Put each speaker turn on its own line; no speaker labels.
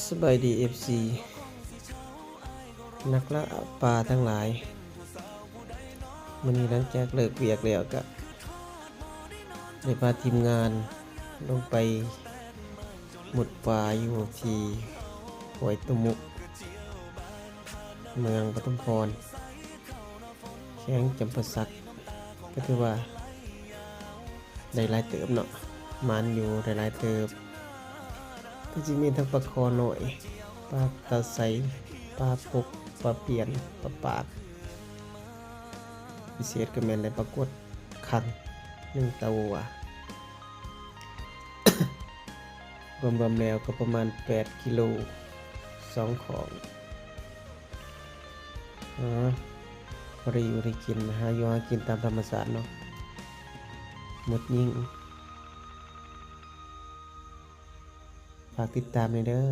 สบายดี FC นักล่าปลาทั้งหลายมื้อนี้หลังจากเลิกเวียกแล้วก็ได้พาทีมงานลงไปหมุดปลาอยู่ที่ห้วยตุมุเมืองปทุมพรแข้งจำปาสักก็ถือว่าได้หลายเติบเนาะมันอยู่ได้หลายเติบก็สิมีทั้งปลาคอน้อยปลาตาไซปลาปกปลาเปียนปลาปากพิเศษก็แม่นได้ปรากฏคัง1ตัวรวมๆแล้วก็ประมาณ8กิโล2ของพอได้อยู่ได้กินหาอยู่หากินตามธรรมชาติเนาะหมดยิ่งฝากติดตามเลยเด้อ